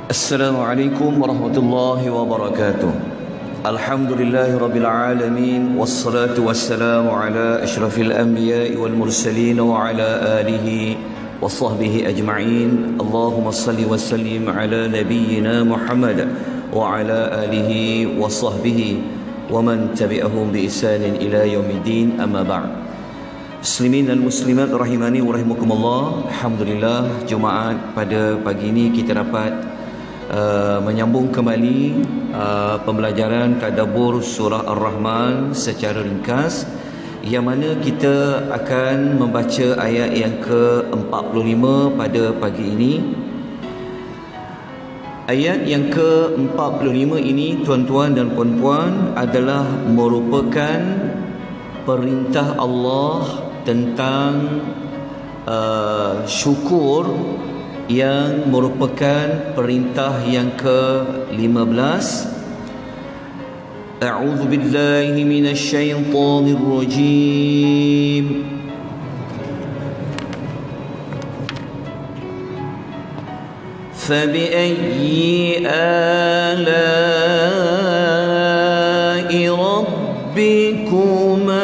Assalamualaikum warahmatullahi wabarakatuh. Alhamdulillahi rabbil alamin, wassalatu wassalamu ala asyrafil anbiya'i wal mursalin wa ala alihi wa sahbihi ajma'in. Allahumma salli wa sallim ala nabiyyina Muhammad wa ala alihi wa sahbihi wa man tabi'ahum bi ihsanin ila yaumiddin, amma ba'd. Muslimin dan muslimat rahimani wa rahimakumullah. Alhamdulillah, Jumaat pada pagi ini kita dapat menyambung kembali pembelajaran tadabbur surah Ar-Rahman secara ringkas, yang mana kita akan membaca ayat yang ke-45 pada pagi ini. Ayat yang ke-45 ini, tuan-tuan dan puan-puan, adalah merupakan perintah Allah tentang syukur, yang merupakan perintah yang ke-15. A'udzu billahi minasy syaithanir rajim. Fabi'ayyi ala'i rabbikuma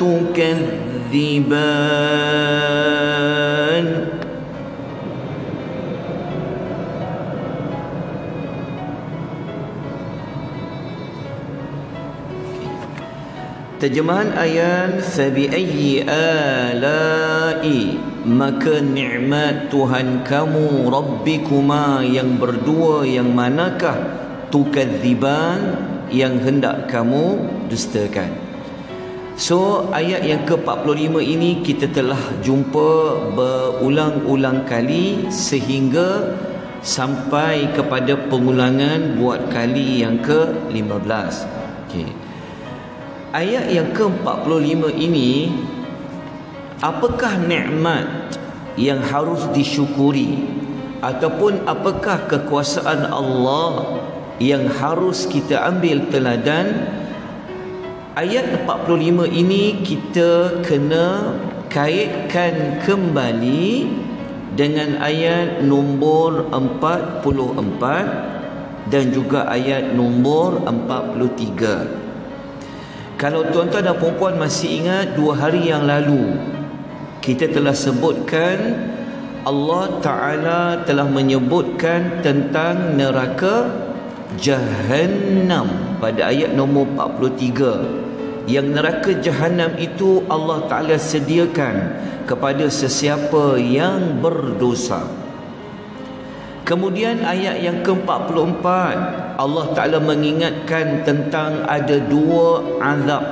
tukadziban. Terjemahan ayat, fabi'ayyi ala'i, maka nikmat Tuhan kamu, rabbikuma, yang berdua, yang manakah, tukadziban, yang hendak kamu dustakan. So ayat yang ke-45 ini kita telah jumpa berulang-ulang kali sehingga sampai kepada pengulangan buat kali yang ke-15. Okey. Ayat yang ke-45 ini, apakah nikmat yang harus disyukuri, ataupun apakah kekuasaan Allah yang harus kita ambil teladan? Ayat 45 ini kita kena kaitkan kembali dengan ayat nombor 44 dan juga ayat nombor 43. Kalau tuan-tuan dan puan-puan masih ingat, 2 hari yang lalu kita telah sebutkan Allah Ta'ala telah menyebutkan tentang neraka Jahannam pada ayat nombor 43. Yang neraka Jahannam itu Allah Ta'ala sediakan kepada sesiapa yang berdosa. Kemudian ayat yang ke-44, Allah Ta'ala mengingatkan tentang ada 2 azab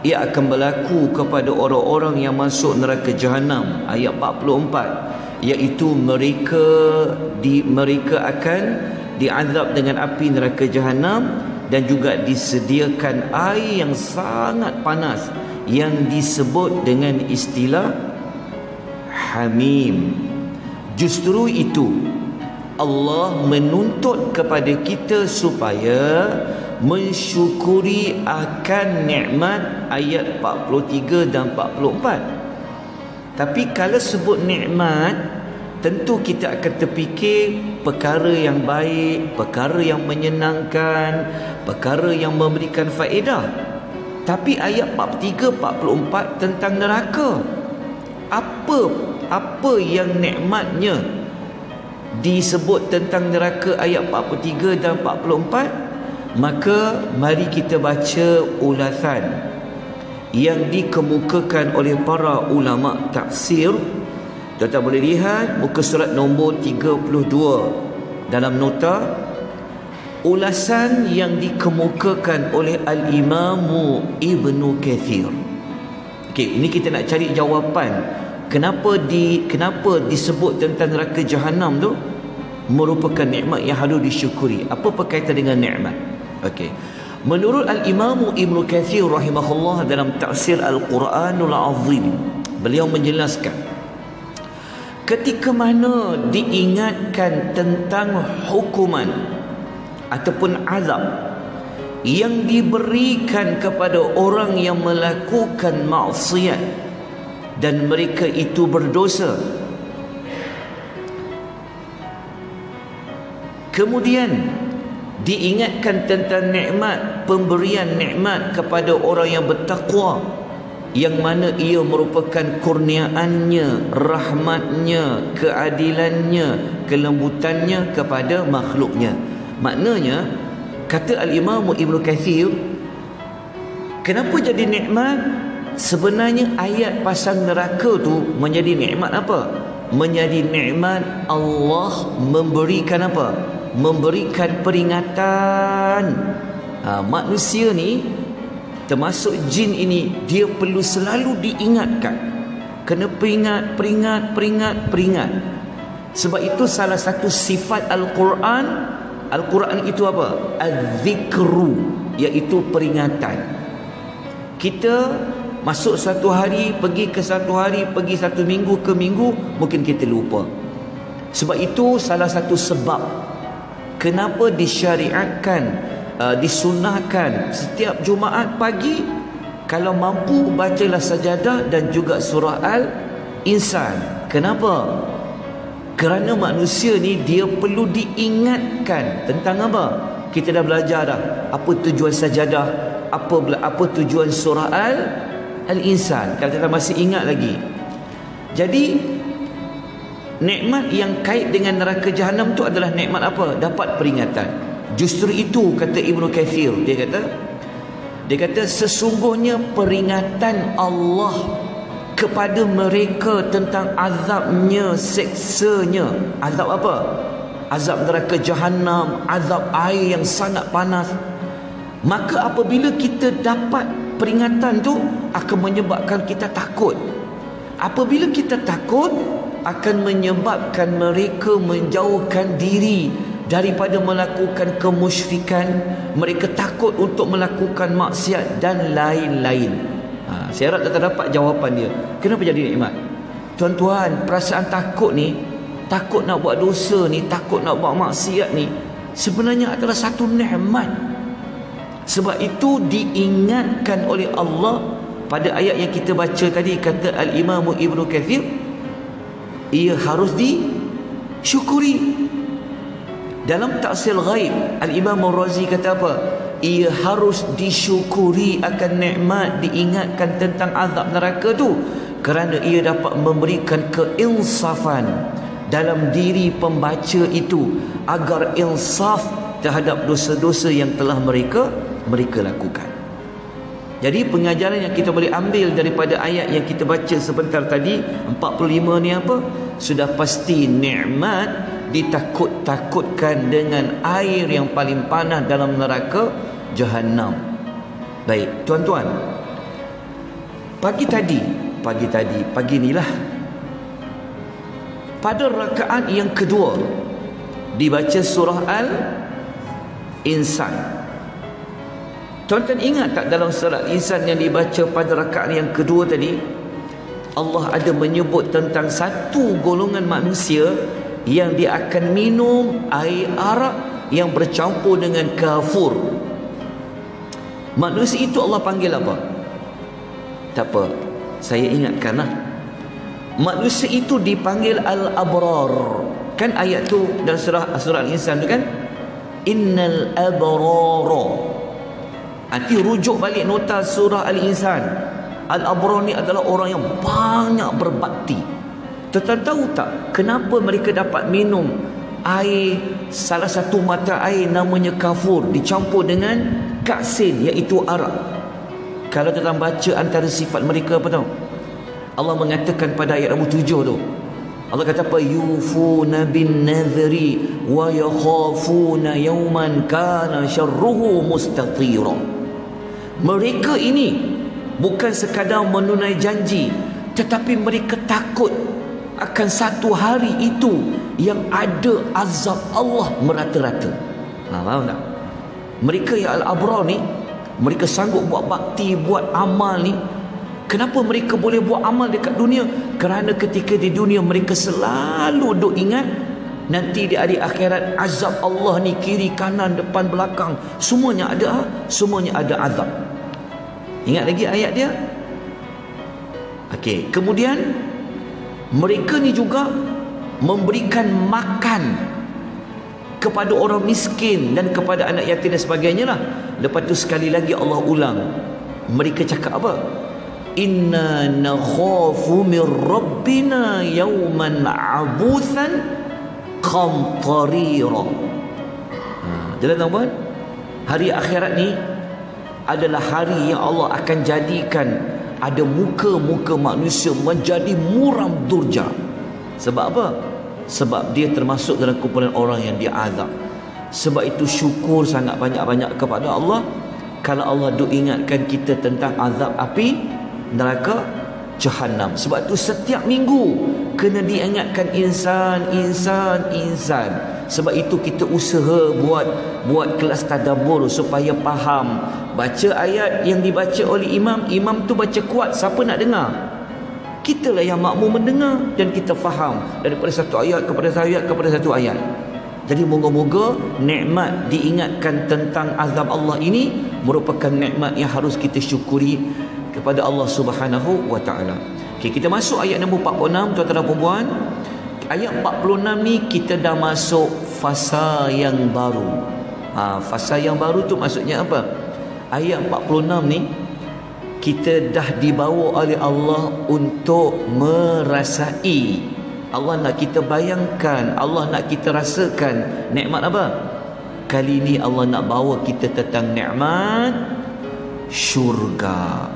yang akan berlaku kepada orang-orang yang masuk neraka Jahannam. Ayat 44, iaitu mereka akan diazab dengan api neraka Jahannam, dan juga disediakan air yang sangat panas yang disebut dengan istilah hamim. Justru itu Allah menuntut kepada kita supaya mensyukuri akan nikmat ayat 43 dan 44. Tapi kalau sebut nikmat, tentu kita akan terfikir perkara yang baik, perkara yang menyenangkan, perkara yang memberikan faedah. Tapi ayat 43, 44 tentang neraka. Apa yang nikmatnya disebut tentang neraka ayat 43 dan 44? Maka mari kita baca ulasan yang dikemukakan oleh para ulama tafsir. Tuan-tuan boleh lihat muka surat nombor 32 dalam nota, ulasan yang dikemukakan oleh Al-Imamu Ibnu Kathir. Okey, ini kita nak cari jawapan Kenapa disebut tentang neraka Jahannam tu merupakan nikmat yang harus disyukuri. Apa berkaitan dengan nikmat? Okey. Menurut Al-Imamu Ibnu Kathir rahimahullah dalam tafsir Al-Quranul Azim, beliau menjelaskan ketika mana diingatkan tentang hukuman ataupun azab yang diberikan kepada orang yang melakukan maksiat dan mereka itu berdosa, Kemudian diingatkan tentang nikmat, pemberian nikmat kepada orang yang bertakwa, yang mana ia merupakan kurniaannya, rahmatnya, keadilannya, kelembutannya kepada makhluknya. Maknanya, kata Al-Imam Ibn Kathir, kenapa jadi nikmat? Sebenarnya ayat pasal neraka tu menjadi nikmat apa? Menjadi nikmat Allah memberikan apa? Memberikan peringatan. Manusia ni, termasuk jin ini, dia perlu selalu diingatkan. Kena peringat. Sebab itu salah satu sifat Al-Quran itu apa? Az-zikru, iaitu peringatan. Kita masuk satu hari, pergi ke satu hari, pergi satu minggu ke minggu, mungkin kita lupa. Sebab itu salah satu sebab kenapa disyariatkan, disunahkan setiap Jumaat pagi, kalau mampu bacalah sajadah dan juga surah Al-Insan. Kenapa? Kerana manusia ni dia perlu diingatkan tentang apa? Kita dah belajar dah apa tujuan sajadah, apa tujuan surah Al-Insan, kalau kita masih ingat lagi. Jadi nikmat yang kait dengan neraka Jahannam tu adalah nikmat apa? Dapat peringatan. Justru itu kata Ibn Kathir, dia kata sesungguhnya peringatan Allah kepada mereka tentang azabnya, seksanya. Azab apa? Azab neraka Jahannam, azab air yang sangat panas. Maka apabila kita dapat peringatan tu, akan menyebabkan kita takut. Apabila kita takut, akan menyebabkan mereka menjauhkan diri daripada melakukan kemusyrikan. Mereka takut untuk melakukan maksiat dan lain-lain. Saya harap kita dapat jawapan dia. Kenapa jadi nikmat? Tuan-tuan, perasaan takut ni, takut nak buat dosa ni, takut nak buat maksiat ni, sebenarnya adalah satu nikmat. Sebab itu diingatkan oleh Allah pada ayat yang kita baca tadi. Kata Al-Imam Ibn Kathir, ia harus disyukuri. Dalam Ta'sil Ghaib, Al-Imam Al-Razi kata apa? Ia harus disyukuri akan nikmat diingatkan tentang azab neraka tu, kerana ia dapat memberikan keinsafan dalam diri pembaca itu, agar insaf terhadap dosa-dosa yang telah mereka lakukan. Jadi pengajaran yang kita boleh ambil daripada ayat yang kita baca sebentar tadi 45 ni apa? Sudah pasti nikmat ditakut-takutkan dengan air yang paling panas dalam neraka Jahannam. Baik, tuan-tuan, pagi inilah pada rakaat yang kedua dibaca surah Al-Insan. Tuan-tuan ingat tak dalam surah Al-Insan yang dibaca pada rakaat yang kedua tadi, Allah ada menyebut tentang satu golongan manusia yang dia akan minum air arak yang bercampur dengan kafur. Manusia itu Allah panggil apa? Tak apa, saya ingatkanlah. Manusia itu dipanggil Al-Abrar. Kan ayat tu dalam surah Al-Insan tu kan? Innal abrara. Nanti rujuk balik nota surah Al-Insan. Al-Abrar ni adalah orang yang banyak berbakti. Tuan-tuan tahu tak kenapa mereka dapat minum air, salah satu mata air namanya kafur dicampur dengan kaksin, iaitu arak? Kalau tuan-tuan baca antara sifat mereka apa tahu? Allah mengatakan pada ayat 7 tu, Allah kata apa? Yufuna bin nadhri wa yakhafuna yawman kana syarruhu mustatira. Mereka ini bukan sekadar menunai janji, tetapi mereka takut akan satu hari itu yang ada azab Allah merata-rata. Faham tak? Mereka yang Al-Abrar ni, mereka sanggup buat bakti, buat amal ni. Kenapa mereka boleh buat amal dekat dunia? Kerana ketika di dunia mereka selalu duk ingat nanti di hari akhirat azab Allah ni kiri kanan depan belakang semuanya ada azab. Ingat lagi ayat dia? Okey, kemudian mereka ni juga memberikan makan kepada orang miskin dan kepada anak yatim dan sebagainya lah. Lepas tu sekali lagi Allah ulang. Mereka cakap apa? Inna nakhafu min rabbina yawman abuthan qamtarira. Jalan tuan-tuan, hari akhirat ni adalah hari yang Allah akan jadikan ada muka-muka manusia menjadi muram durja. Sebab apa? Sebab dia termasuk dalam kumpulan orang yang diazab. Sebab itu syukur sangat banyak-banyak kepada Allah kalau Allah duk ingatkan kita tentang azab api neraka Jahannam. Sebab tu setiap minggu kena diingatkan insan. Sebab itu kita usaha buat kelas tadabbur supaya faham. Baca ayat yang dibaca oleh imam tu baca kuat, siapa nak dengar? Kitalah yang makmum mendengar dan kita faham daripada satu ayat kepada satu ayat. Jadi moga-moga nikmat diingatkan tentang azab Allah ini merupakan nikmat yang harus kita syukuri kepada Allah Subhanahu wa taala. Okey, kita masuk ayat nombor 46 tuan-tuan dan puan-puan. Ayat 46 ni kita dah masuk fasa yang baru. Fasa yang baru tu maksudnya apa? Ayat 46 ni kita dah dibawa oleh Allah untuk merasai. Allah nak kita bayangkan, Allah nak kita rasakan nikmat apa? Kali ni Allah nak bawa kita tentang nikmat syurga.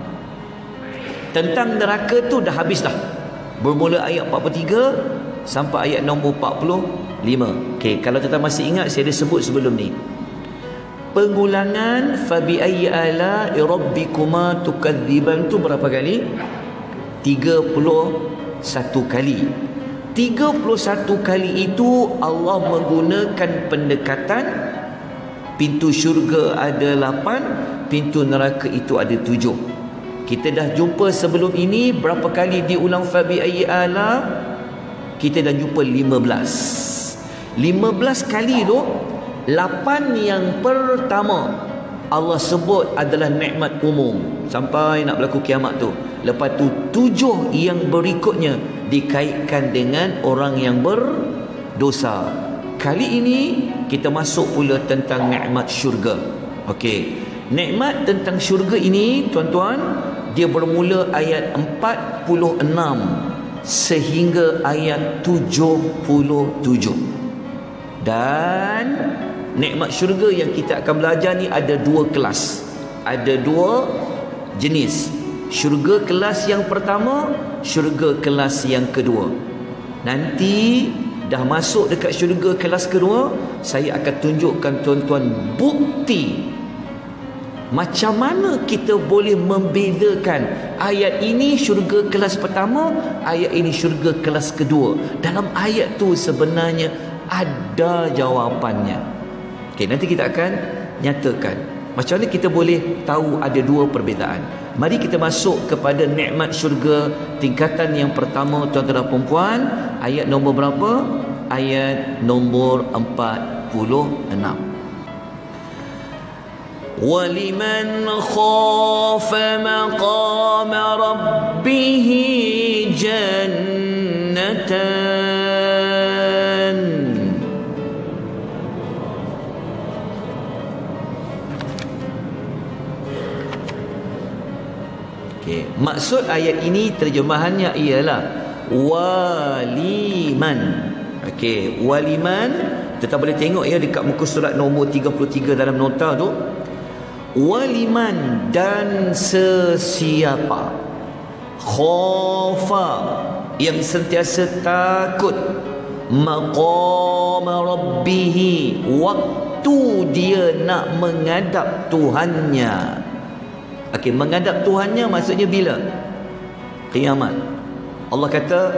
Tentang neraka tu dah habis dah. Bermula ayat 43 sampai ayat nombor 45. Okey, kalau tuan masih ingat saya dah sebut sebelum ni. Pengulangan fabi ayyi ala'i rabbikuma tukadziban tu berapa kali? 31 kali. 31 kali itu Allah menggunakan pendekatan pintu syurga ada 8, pintu neraka itu ada 7. Kita dah jumpa sebelum ini berapa kali diulang fabi ayyi ala? Kita dah jumpa 15. 15 kali tu 8 yang pertama Allah sebut adalah nikmat umum sampai nak berlaku kiamat tu. Lepas tu 7 yang berikutnya dikaitkan dengan orang yang berdosa. Kali ini kita masuk pula tentang nikmat syurga. Okey, nikmat tentang syurga ini tuan-tuan, dia bermula ayat 46 sehingga ayat 77. Dan nikmat syurga yang kita akan belajar ni ada 2 kelas. Ada 2 jenis. Syurga kelas yang pertama, syurga kelas yang kedua. Nanti dah masuk dekat syurga kelas kedua, saya akan tunjukkan tuan-tuan bukti macam mana kita boleh membezakan ayat ini syurga kelas pertama, ayat ini syurga kelas kedua. Dalam ayat tu sebenarnya ada jawapannya. Okey, nanti kita akan nyatakan macam mana kita boleh tahu ada 2 perbezaan. Mari kita masuk kepada nikmat syurga tingkatan yang pertama tuan-tuan dan puan-puan. Ayat nombor berapa? Ayat nombor 46. وَلِمَنْ خَافَ مَقَامَ رَبِّهِ جَنَّتَانِ. Okay. Maksud ayat ini terjemahannya ialah waliman. Okey, waliman kita boleh tengok ya dekat muka surat nombor 33 dalam nota tu. Waliman dan sesiapa khafa yang sentiasa takut maqam rabbih waktu dia nak menghadap Tuhannya. Okey, menghadap Tuhannya maksudnya bila? Kiamat. Allah kata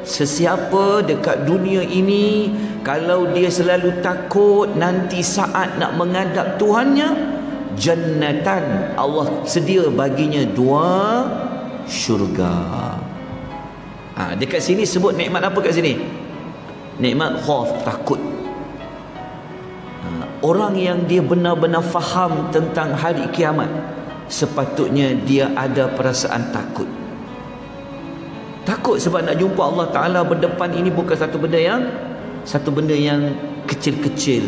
sesiapa dekat dunia ini kalau dia selalu takut nanti saat nak menghadap Tuhannya, jannatan, Allah sedia baginya 2 syurga. Dekat sini sebut nikmat apa kat sini? Nikmat khauf, takut. Orang yang dia benar-benar faham tentang hari kiamat, sepatutnya dia ada perasaan takut. Takut sebab nak jumpa Allah Ta'ala berdepan ini bukan satu benda yang satu benda yang kecil-kecil.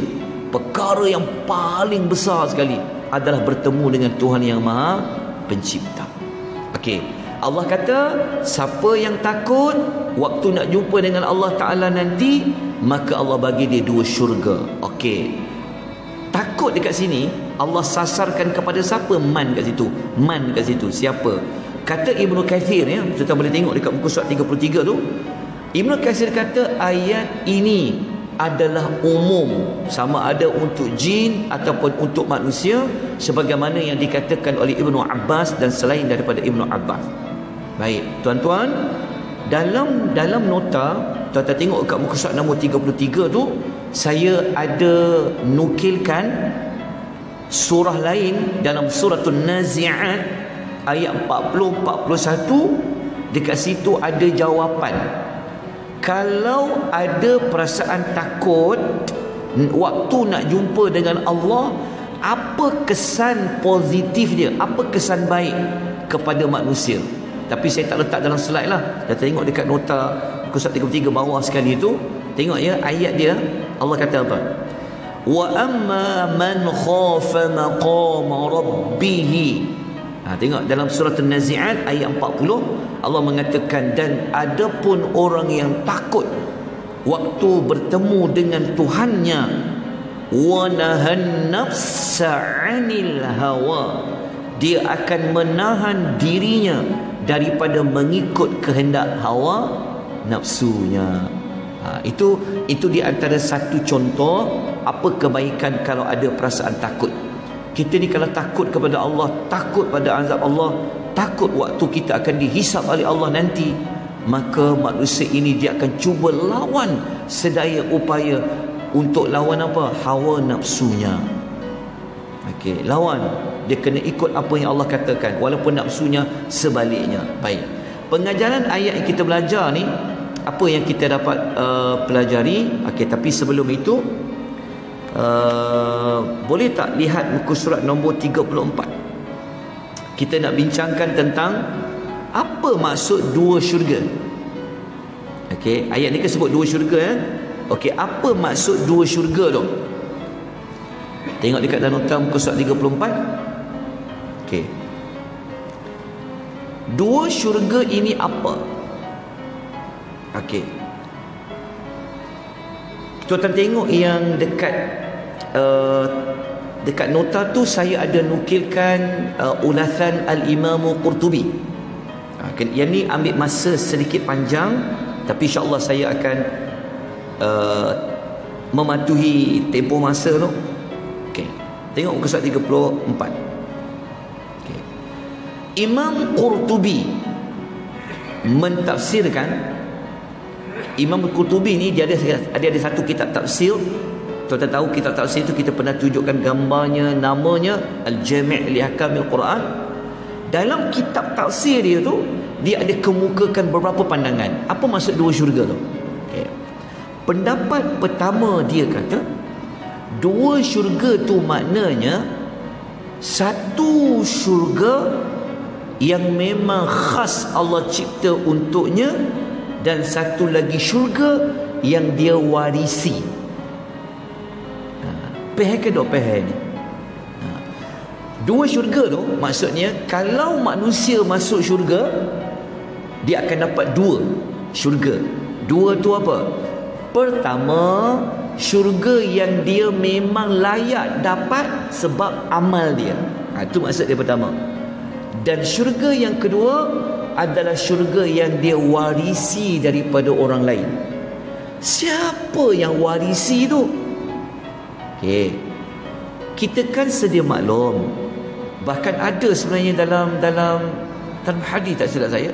Perkara yang paling besar sekali adalah bertemu dengan Tuhan yang Maha Pencipta. Okey, Allah kata siapa yang takut waktu nak jumpa dengan Allah Ta'ala nanti, maka Allah bagi dia 2 syurga. Okey, takut dekat sini Allah sasarkan kepada siapa? Man kat situ. Man kat situ siapa? Kata Ibnu Katsir, ya, kita boleh tengok dekat muka surat 33 tu. Ibnu Katsir kata ayat ini adalah umum, sama ada untuk jin ataupun untuk manusia, sebagaimana yang dikatakan oleh Ibnu Abbas dan selain daripada Ibnu Abbas. Baik, tuan-tuan, dalam nota, tuan-tuan tengok kat muka surat nombor 33 tu, saya ada nukilkan surah lain dalam suratul Nazi'at ayat 40-41. Dekat situ ada jawapan. Kalau ada perasaan takut waktu nak jumpa dengan Allah, apa kesan positif dia, apa kesan baik kepada manusia. Tapi saya tak letak dalam slide lah. Dah tengok dekat nota muka surat 33 bawah sekali tu, tengok ya ayat dia. Allah kata apa? Wa amma man khafa maqama rabbih. Tengok dalam surah An-Nazi'at ayat 40, Allah mengatakan, dan adapun orang yang takut waktu bertemu dengan Tuhannya, wa nahan nafsa 'anil hawa, dia akan menahan dirinya daripada mengikut kehendak hawa nafsunya. Itu di antara satu contoh apa kebaikan kalau ada perasaan takut. Kita ni kalau takut kepada Allah, takut pada azab Allah, takut waktu kita akan dihisap oleh Allah nanti, maka manusia ini dia akan cuba lawan sedaya upaya untuk lawan apa? Hawa nafsunya. Okey, lawan. Dia kena ikut apa yang Allah katakan walaupun nafsunya sebaliknya. Baik. Pengajaran ayat yang kita belajar ni, apa yang kita dapat pelajari. Okey, tapi sebelum itu boleh tak lihat muka surat nombor 34? Kita nak bincangkan tentang apa maksud 2 syurga. Okey, ayat ni kan sebut 2 syurga, ya. Okey, apa maksud 2 syurga tu? Tengok dekat dalam nota muka surat 34. Okey, 2 syurga ini apa? Okey, tuan-tuan tengok yang dekat nota tu saya ada nukilkan ulasan Al-Imam Qurtubi. Yang ni ambil masa sedikit panjang, tapi insya-Allah saya akan mematuhi tempoh masa tu. Okey, tengok muka surat 34. Okey, Imam Qurtubi mentafsirkan. Imam Qurtubi ni dia ada satu kitab tafsir. Tuan-tuan tahu kitab tafsir itu kita pernah tunjukkan gambarnya, namanya Al-Jami' li Ahkamil Quran. Dalam kitab tafsir dia tu, dia ada kemukakan beberapa pandangan. Apa maksud 2 syurga tu? Okay. Pendapat pertama dia kata 2 syurga tu maknanya satu syurga yang memang khas Allah cipta untuknya, dan satu lagi syurga yang dia warisi. Pehek ke dok pehek ni? 2 syurga tu maksudnya kalau manusia masuk syurga, dia akan dapat 2 syurga. 2 tu apa? Pertama, syurga yang dia memang layak dapat sebab amal dia. Itu maksud dia pertama. Dan syurga yang kedua adalah syurga yang dia warisi daripada orang lain. Siapa yang warisi tu? Okey, kita kan sedia maklum, bahkan ada sebenarnya dalam hadis tak silap saya,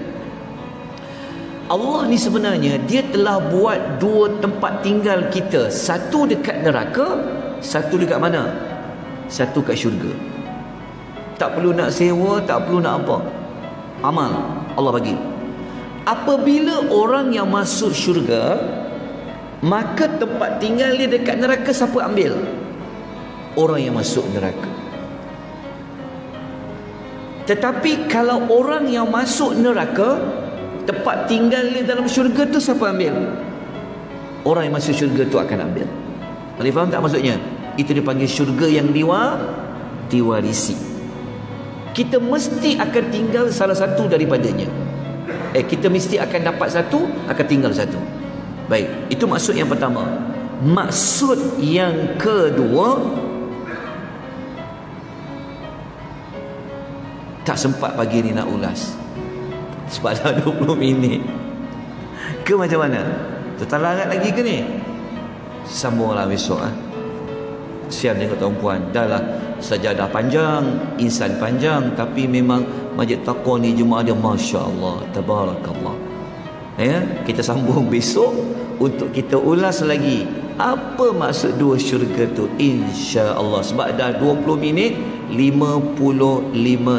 Allah ni sebenarnya dia telah buat 2 tempat tinggal kita, satu dekat neraka, satu dekat mana? Satu kat syurga. Tak perlu nak sewa, tak perlu nak apa, amal Allah bagi. Apabila orang yang masuk syurga, maka tempat tinggal dia dekat neraka siapa ambil? Orang yang masuk neraka. Tetapi kalau orang yang masuk neraka, tempat tinggal dia dalam syurga tu siapa ambil? orang yang masuk syurga tu akan ambil. Boleh faham tak maksudnya? Itu dipanggil syurga yang diwarisi. Kita mesti akan tinggal salah satu daripadanya. Kita mesti akan dapat satu, akan tinggal satu. Baik, itu maksud yang pertama. Maksud yang kedua, tak sempat pagi ni nak ulas sebab dah 20 minit ke macam mana? Terlarat lagi ke ni? Sambunglah besok. Siap tengok tuan-puan. Dah lah sajadah panjang, insan panjang, tapi memang Masjid Taqwa ni jemaah dia Masya Allah, Tabarakallah. Kita sambung besok untuk kita ulas lagi apa maksud dua syurga tu, insya Allah. Sebab dah 20 minit 55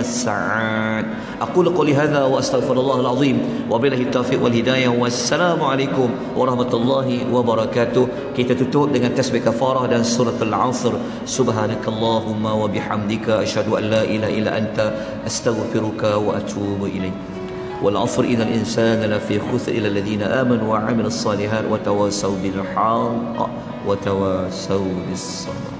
saat. Aku qouli hadza wa astaghfirullahal azim wa billahi taufiq wal hidayah. Wassalamualaikum warahmatullahi wabarakatuh. Kita tutup dengan tasbih kafarah dan surah al-'asr. Subhanakallahumma wa bihamdika asyhadu an la ilaha illa anta astaghfiruka wa atubu ilaik. والعصر إن الإنسان لفي خسر إلا الذين آمنوا وعملوا الصالحات وتواصوا بالحق وتواصوا بالصبر.